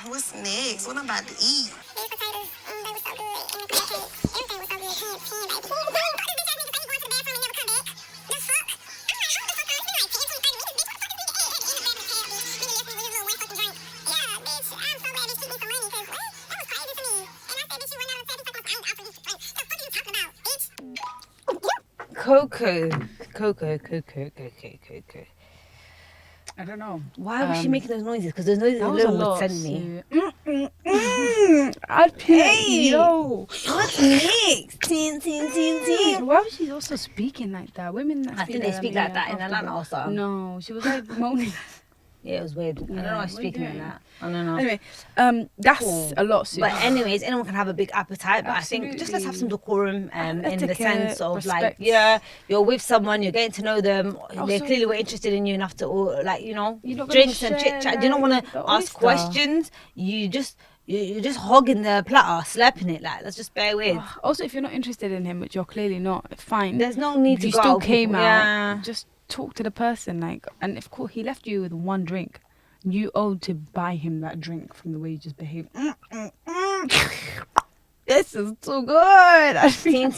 what's next? What I'm about to eat? These potatoes, they were so good. And the pancakes, everything was so good. 10, baby. This bitch ass nigga say he going to the bathroom and never come back. The fuck? I'm like, how the fuck? It's been like 10, 20, 30 minutes, bitch. What the fuck is this? Hey, in the back of the cab, bitch. Nigga left me with his little one fucking drink. Yeah, bitch. I'm so glad this shit me some money, cause what? That was crazy to me. And I said, bitch, you run out of 30 seconds. I'm out for you to drink. The fuck are you talking about, bitch? Coco. I don't know. Why was she making those noises? Because those noises That was a alone would lot. send me. I'd be like, Hey, yo. what's next? Tin. Why was she also speaking like that? Women that I think they speak like that in Atlanta also. No, she was like moaning. Yeah, it was weird. I don't know why she's speaking like that. I don't know. Anyway, that's Cool. a lot, Sue. But anyways, anyone can have a big appetite. But I think just let's have some decorum in the Etiquette, sense of like, respect. yeah, you're with someone, you're getting to know them. They Also- clearly were interested in you enough to, like, you know, You're not gonna drinks and share, chit chat. You don't like, want to the ask oyster. questions. You're just hogging the platter, slapping it. Like, let's just bear with. Also, if you're not interested in him, which you're clearly not, fine. There's no need to you go still out with came people. out. Yeah. Just talk to the person, like, and of course he left you with one drink. You owed to buy him that drink from the way you just behaved. This is too good. Ting.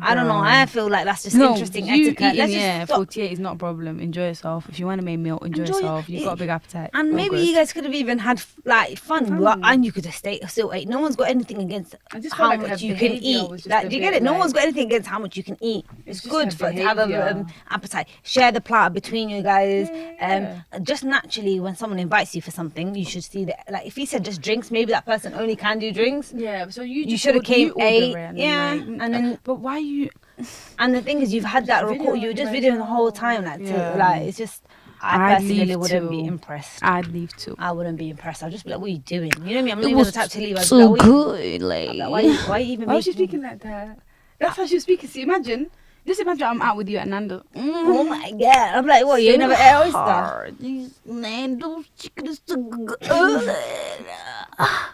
I don't know. I feel like that's just interesting you etiquette. eating, Let's yeah, just stop. 48 is not a problem. Enjoy yourself. If you want to make meal, enjoy Enjoy yourself. it. You've got a big appetite. And All maybe good. you guys could have even had like fun, and you could have still ate. No one's got anything against I just how felt like much her you can behaviour eat. was just Like, a do you get bit it? No like- one's got anything against how much you can eat. It's just good her to have behaviour. a appetite. Share the platter between you guys. Yeah. Just naturally, when someone invites you for something, you should see that. Like, if he said just drinks, maybe that person only can do drinks. Yeah, so you You should have came order ate, it and yeah, then, and then. But why you? And the thing is, you've had that record. You were just videoing the whole time, like, it's just. I I'd personally leave wouldn't be too. impressed. I'd leave too. I wouldn't be impressed. I'd just be like, "What are you doing?" You know what I mean? I'm not even the type to leave. I'd be so like, "What are good, you- like. I'm like, why you even Why was she making-" speaking like that? That's how she was speaking. See, just imagine I'm out with you at Nando's. Oh my god! I'm like, what? You ain't never ate oyster? hard. These Nando's chicken is so good.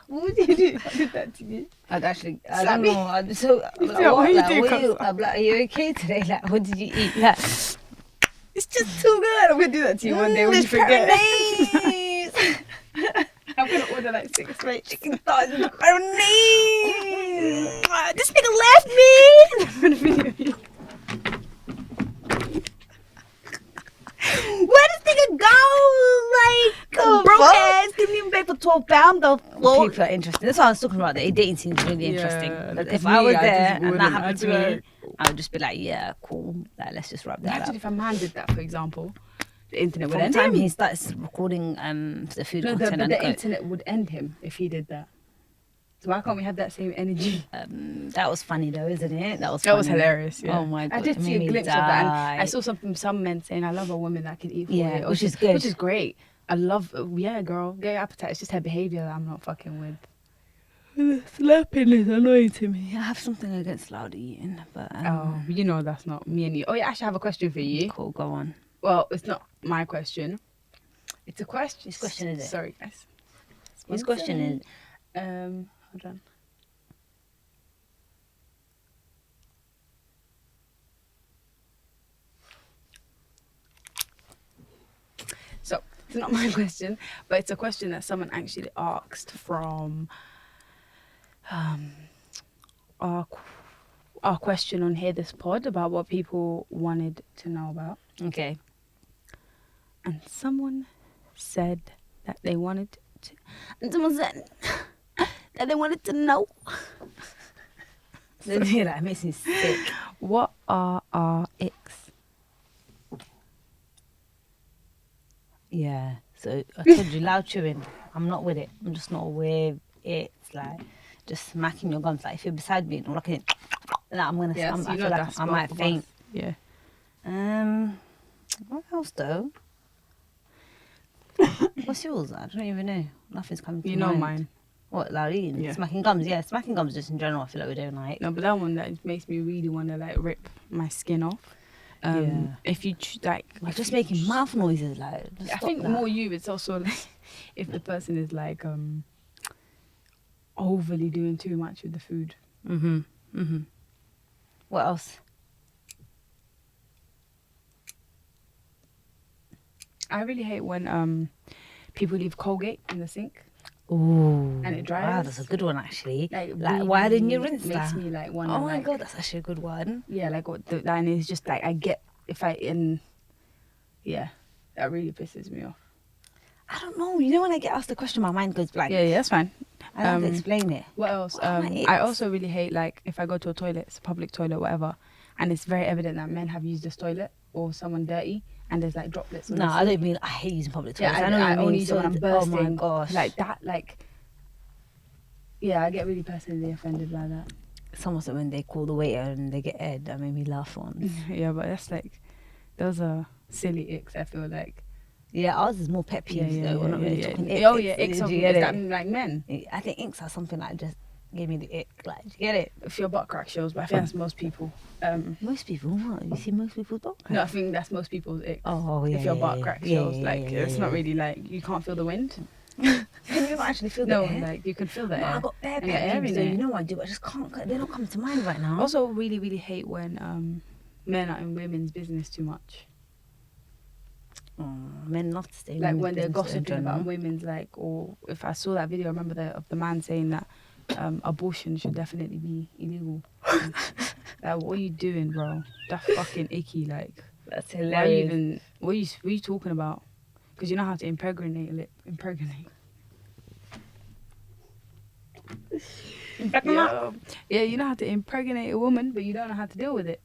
What would you do if I did that to you? I'd actually, I Slap don't me. know. I'd so, I'm like, Yeah, what what? you Like, do, what you? cuz? I'm like, are you okay today? Like, what did you eat? Like, It's just too good. I'm gonna do that to you one day when you this forget. Peronese. I'm gonna order like 6 straight chicken. Thighs and Peronese. This nigga left me. I'm gonna video you. Where this nigga go? Like, broke ass. Couldn't even pay for £12. The people are interesting. That's what I was talking about. The dating scene is really interesting. Yeah, But because if I was me, I there just and wouldn't. that happened to I'd be me, like- I would just be like, yeah, cool. Like, let's just wrap that Imagine up. if a man did that, for example. The internet would From the end time him. he starts recording the food No, content but and the go, internet would end him if he did that. So why can't we have that same energy? that was funny though, isn't it? That was That was funny. hilarious. Yeah. Oh my god! I did it see made a me glimpse of that. die. And I saw some men saying, "I love a woman that can eat for Yeah, you," which is good. which is great. I love, yeah, girl, get your appetite. It's just her behavior that I'm not fucking with. Slapping is annoying to me. I have something against loud eating, but Oh, you know that's not me and you. Oh yeah, I actually have a question for you. cool. Go on. Well, it's not my question. It's a question. Whose question is it? Sorry, guys. His question is, Hold on. So it's not my question, but it's a question that someone actually asked from our question on Hear This Pod about what people wanted to know about. okay. And someone said that they wanted to. And someone said that they wanted to know Yeah, that makes me sick. what are our icks. Yeah. So I told you, loud chewing. I'm not with it. I'm just not with it. It's like just smacking your gums. Like if you're beside me and I'm looking, like, I'm gonna. Yeah, I so you feel know like that's I might both of faint. us. Yeah. What else though? What's yours? I don't even know. Nothing's coming to You mind. know mine. What, loud eating? Yeah. Smacking gums? Yeah, smacking gums just in general. I feel like we don't like. No, but that one that makes me really want to like rip my skin off. Yeah. If you like, Like just making mouth noises. Like just I stop think that. more you. It's also like if the person is like overly doing too much with the food. What else? I really hate when people leave Colgate in the sink. Ooh. And it dries. Wow, that's a good one actually. Like, why didn't you really rinse makes that? me like wanna, Oh my like, god, that's actually a good one. yeah, like what the line is just like I get if I in yeah, that really pisses me off. I don't know. You know when I get asked the question, my mind goes blank. Yeah, that's fine. I don't have to explain it. What else? What are my I icks? also really hate like if I go to a toilet, it's a public toilet, whatever, and it's very evident that men have used this toilet or someone dirty, and there's like droplets. On No, the I sink. don't mean I hate using public Yeah, toilets. I know what I you mean. only use it when I'm bursting. Oh my gosh. Like that, like. Yeah, I get really personally offended by that. Someone said when they call the waiter and they get Ed, that made me laugh once. Yeah, but that's like, those are silly icks, I feel like. Yeah, ours is more pet peeves though. We're not really talking icks. Oh yeah, icks Do of you get that it? like men. I think icks are something like just gave me the ick. Like, do you get it? If your butt crack shows, but I think that's most people. Most people, what? You see most people's butt crack? No, I think that's most people's ick. Oh yeah. If your butt crack shows, it's not yeah. really like you can't feel the wind. Can you not actually feel No, the air? like you can feel the No, air. I got bare And the pet air peeves in though. it. You know I do, but I just can't. They're not coming to mind right now. Also, really, really hate when men are in women's business too much. Men love to stay. in Like women's when they're business in gossiping about general. women's, like, or if I saw that video, I remember of the man saying that abortion should definitely be illegal. Like, what are you doing, bro? That's fucking icky. Like, That's why are you hilarious. even? What are you talking about? Because you know how to impregnate. Yeah, you know how to impregnate a woman, but you don't know how to deal with it.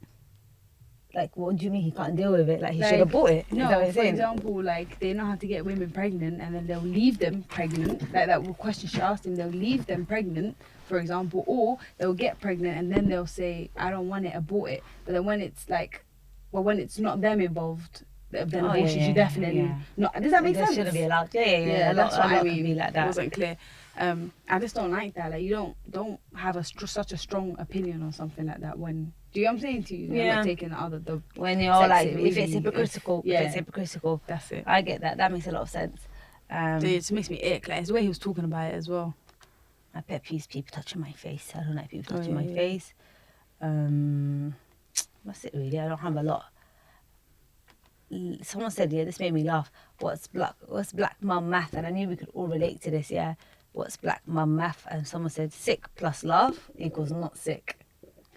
Like, what do you mean he can't deal with it? Like, he Like, should have bought it. Is that what No, you're for saying? example, like they know how to get women pregnant and then they'll leave them pregnant. Like that question she asked him, they'll leave them pregnant, for example, or they'll get pregnant and then they'll say, I don't want it, abort it. But then when it's like, well, when it's not them involved, then Oh, abortion yeah, should definitely yeah. not. Does that make That sense? shouldn't be allowed. Yeah. That's what I mean. Be like that. It wasn't clear. I just don't like that. Like you don't have such a strong opinion on something like that. When do you know what I'm saying to you? Yeah. Like taking the When you're sex like, it if it's really- hypocritical, yeah. if it's hypocritical, that's it. I get that. That makes a lot of sense. It just makes me ick. Like it's the way he was talking about it as well. My pet peeves, people touching my face. I don't like people Oh, touching yeah, my yeah. face. That's it really. I don't have a lot. Someone said, yeah, this made me laugh. What's black mum math? And I knew we could all relate to this, yeah. What's black mum math? And someone said, sick plus love equals not sick.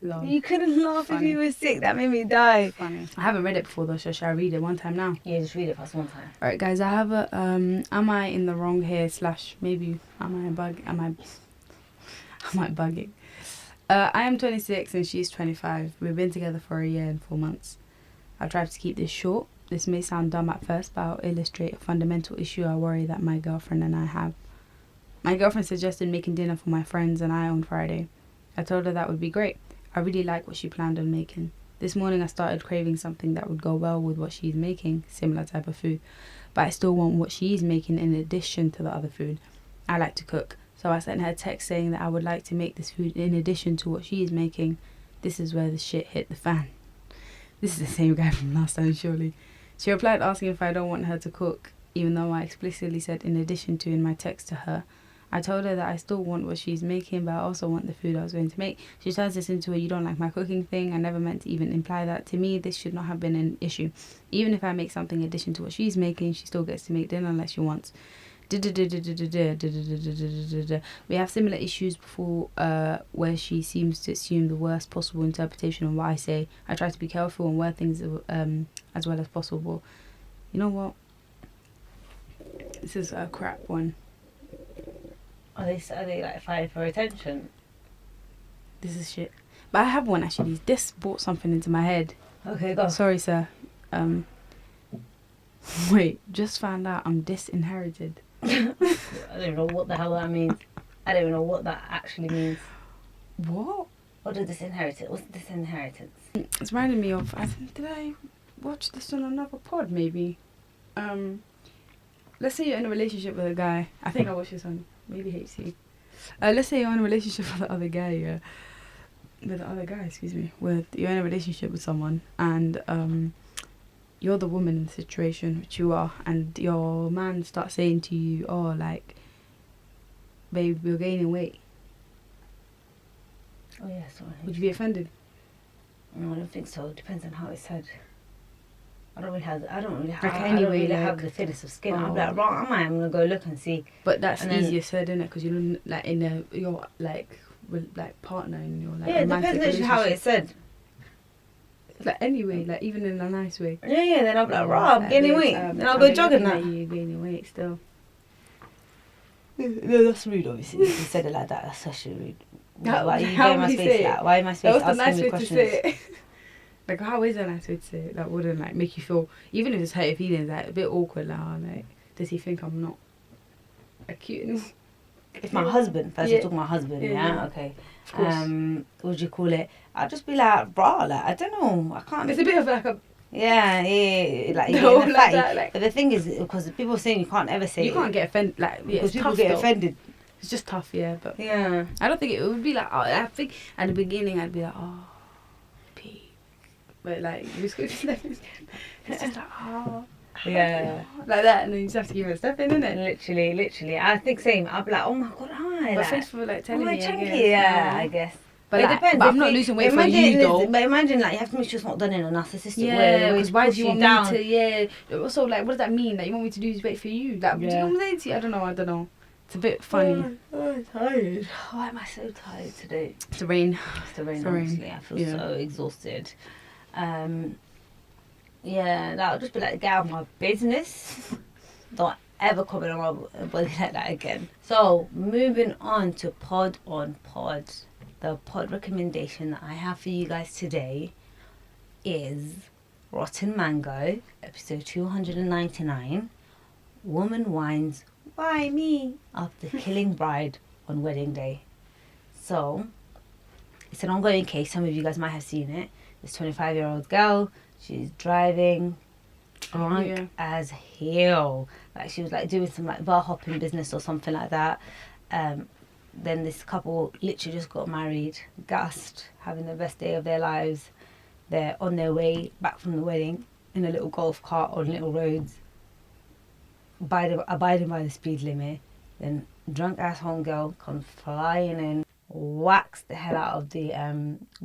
Love. You couldn't laugh if Funny. you were sick. That made me die. Funny. I haven't read it before though, so shall I read it one time now? Yeah, just read it past one time. Alright guys, I have a am I in the wrong here / maybe am I bugging? I am 26 and she's 25. We've been together for a year and 4 months. I'll try to keep this short. This may sound dumb at first, but I'll illustrate a fundamental issue I worry that my girlfriend and I have. My girlfriend suggested making dinner for my friends and I on Friday. I told her that would be great. I really like what she planned on making. This morning I started craving something that would go well with what she's making, similar type of food. But I still want what she's making in addition to the other food. I like to cook, so I sent her a text saying that I would like to make this food in addition to what she is making. This is where the shit hit the fan. This is the same guy from last time, surely. She replied asking if I don't want her to cook, even though I explicitly said in addition to in my text to her. I told her that I still want what she's making, but I also want the food I was going to make. She turns this into a you don't like my cooking thing. I never meant to even imply that. To me, this should not have been an issue. Even if I make something in addition to what she's making, she still gets to make dinner unless she wants. We have similar issues before where she seems to assume the worst possible interpretation of what I say. I try to be careful and word things as well as possible. You know what? This is a crap one. Are they like fighting for attention? This is shit. But I have one actually. This brought something into my head. Okay, go. Sorry, sir. Wait, just found out I'm disinherited. I don't even know what the hell that means. I don't even know what that actually means. What? What is disinheritance? What's disinheritance? It's reminding me of. Did I watch this on another pod? Maybe. Let's say you're in a relationship with a guy. I think I watched this on maybe HC. Let's say you're in a relationship with the other guy. Yeah. With the other guy, excuse me. You're in a relationship with someone, and you're the woman in the situation, which you are, and your man starts saying to you, "Oh, like, babe, you're gaining weight." Oh yeah, sorry. Would you be offended? No, I don't think so. It depends on how it's said. I don't really have Like I don't anyway, really like, have the thinness of skin. I'm oh. like, right, I'm gonna go look and see. But that's And then- easier said, isn't it? Because you're like in your like partner and your like Yeah, it romantic depends literally how relationship. it's said. Like anyway, like even in a nice way. Yeah, then I'm like, right, I'm gaining weight. Then I'll go jogging now. You gaining weight still. No, that's rude, obviously. If you said it like that, that's actually rude. Why are you How getting my would you space say like? it? Why am I That space was the asking nice me way questions? to say it. Like, how is a nice way to say it? That wouldn't like make you feel, even if it's hurt your feelings, like a bit awkward. Like, does he think I'm not a cute anymore? If my husband, first Yeah. you're talking about husband, Yeah, yeah? yeah. Okay. Of course. What do you call it? I'll just be like, bro, like, I don't know. I can't. It's a bit of like a. Yeah, like, No, you're getting a like fatty. that, like- But the thing is, because people are saying you can't ever say You can't get offended. Like, yeah, because it's people tough get though. offended. It's just tough, yeah. But Yeah. I don't think it would be like. Oh, I think at the beginning I'd be like, oh, pee. But like, it's just like, oh. Yeah. Like that, and then you just have to give it a step in, innit? Literally. I think same. I'll be like, oh my god, hi. But Like, thanks for like oh telling my me. chunky. I guess. Yeah, No. I guess. But it like, depends. but I'm If not you- losing weight for imagine you it is- though. But imagine like you have to make sure it's not done in a narcissistic way. Yeah, Where because why push do you want down. me to? Yeah. Also, like, what does that mean? That you want me to do is wait for you? Like, do you Yeah. know what I'm saying to you? I don't know. It's a bit funny. Oh, I'm tired. Why am I so tired today? It's the rain. It's the rain, It's the rain. honestly. I feel Yeah. so exhausted. Yeah, that'll just be like, get out of my business. Don't ever comment on my body like that again. So, moving on to Pod on Pod. The pod recommendation that I have for you guys today is Rotten Mango, episode 299. Woman whines, why me? After killing bride on wedding day. So, it's an ongoing case. Some of you guys might have seen it. This 25-year-old girl, she's driving drunk yeah. as hell. Like she was like doing some like bar hopping business or something like that. Then this couple literally just got married, gassed, having the best day of their lives. They're on their way back from the wedding in a little golf cart on little roads, abiding by the speed limit. Then drunk ass homegirl comes flying in, whacks the hell out of the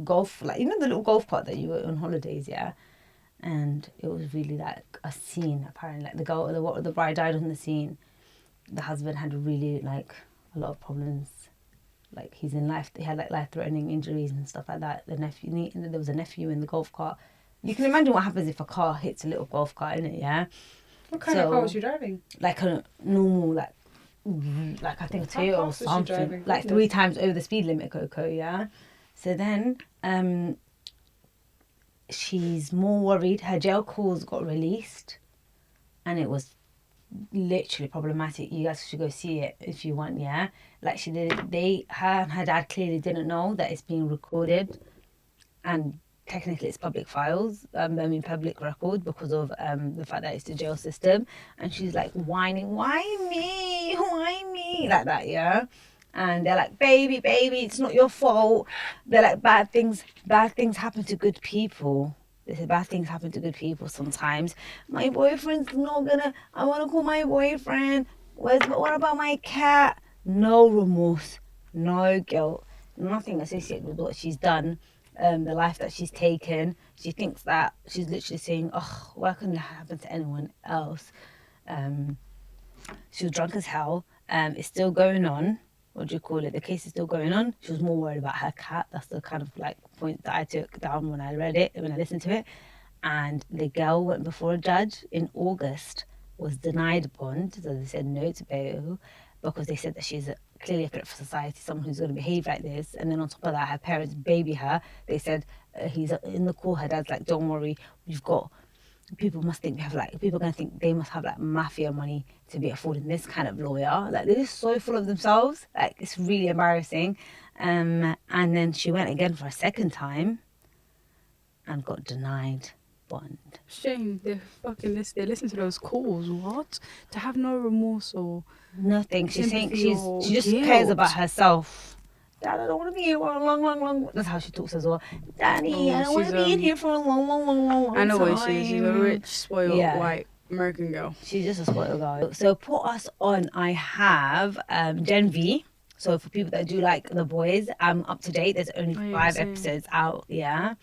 golf, like you know the little golf cart that you were on holidays, yeah. And it was really like a scene. Apparently, like the bride died on the scene. The husband had really like a lot of problems. Like he had like life-threatening injuries and stuff like that. There was a nephew in the golf cart. You can imagine what happens if a car hits a little golf cart, innit? Yeah. What kind of car was you driving? Like a normal, like I think a How Toyota or fast was she something. driving? Like 3 times over the speed limit, Coco. Yeah. So then, she's more worried. Her jail calls got released, and it was literally problematic. You guys should go see it if you want. Yeah, like her and her dad clearly didn't know that it's being recorded, and technically it's public files. Public record because of the fact that it's the jail system. And she's like whining, why me, like that. Yeah. And they're like, baby, it's not your fault. They're like, bad things happen to good people. They say bad things happen to good people sometimes. My boyfriend's not gonna, I wanna call my boyfriend. What about my cat? No remorse, no guilt, nothing associated with what she's done, the life that she's taken. She thinks that she's literally saying, oh, why couldn't it happen to anyone else? She was drunk as hell. It's still going on. What do you call it? The case is still going on. She was more worried about her cat. That's the kind of like point that I took down when I listened to it. And the girl went before a judge in August, was denied bond. So they said no to bail because they said that she's clearly a threat for society, someone who's going to behave like this. And then on top of that, her parents baby her. They said he's in the call. Her dad's like, don't worry, people must think people are going to think they must have like mafia money to be affording this kind of lawyer. Like they're just so full of themselves. Like it's really embarrassing. And then she went again for a second time and got denied bond. Shame. They listen to those calls. What? To have no remorse or Nothing. She's saying sympathy or she just guilt. cares about herself. Dad, I don't want to be here for a long. That's how she talks as well. Daddy, I don't want to be in here for a long I know time. what she is. She's a rich, spoiled, Yeah. white American girl. She's just a spoiled girl. So put us on. I have Gen V. So for people that do like The Boys, I'm up to date. There's only Oh, yeah, 5 same. episodes out. Yeah,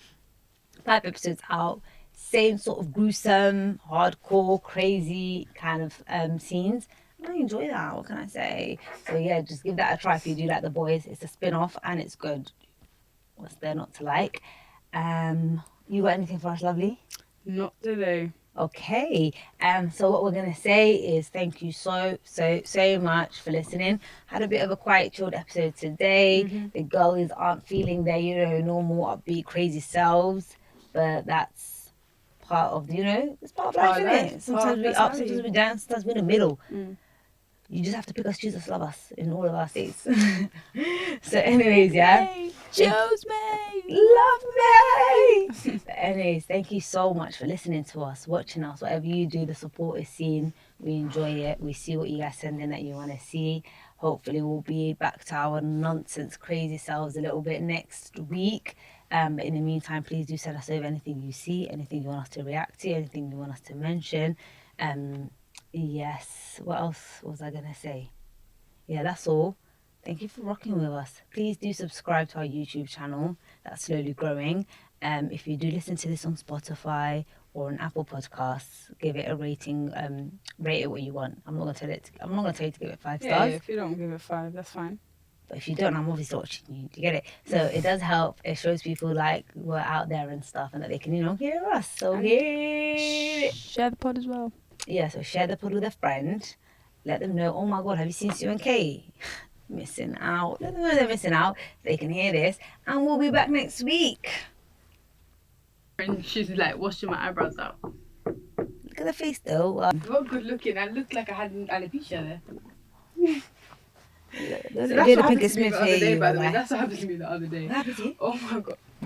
5 episodes out. same sort of gruesome, hardcore, crazy kind of scenes. I enjoy that. What can I say? So yeah, just give that a try if you do like The Boys. It's a spin-off and it's good. What's there not to like? You got anything for us, lovely? Not today. Okay. So what we're gonna say is thank you so much for listening. Had a bit of a quiet, chilled episode today. The girls aren't feeling their, normal, upbeat, crazy selves, but that's part of, it's part of life, isn't it? Sometimes we up, sometimes we down, sometimes we're in the middle. You just have to pick us, choose us, love us in all of our states. So anyways, yeah. Choose me. Love me. But anyways, thank you so much for listening to us, watching us. Whatever you do, the support is seen. We enjoy it. We see what you guys send in that you want to see. Hopefully we'll be back to our nonsense, crazy selves a little bit next week. But in the meantime, please do send us over anything you see, anything you want us to react to, anything you want us to mention. Yes, what else was I gonna say? Yeah, that's all. Thank you for rocking with us. Please do subscribe to our YouTube channel. That's slowly growing. If you do listen to this on Spotify or on Apple Podcasts, give it a rating. Rate it what you want. I'm not gonna tell you to give it 5 stars. Yeah, if you don't give it 5, that's fine. But if you don't, I'm obviously watching you. Do you get it? So it does help. It shows people like we're out there and stuff, and that they can, hear us. So Share the pod as well. Yeah, so share the pod with a friend. Let them know, oh my God, have you seen Sue and Kay? Missing out. Let them know they're missing out. They can hear this. And we'll be back next week. And she's like washing my eyebrows out. Look at the face though. Not good looking. I looked like I had alopecia there. That's what happened to me the other day, by the way. That's what happened to me the other day. What happened to you? Oh my God.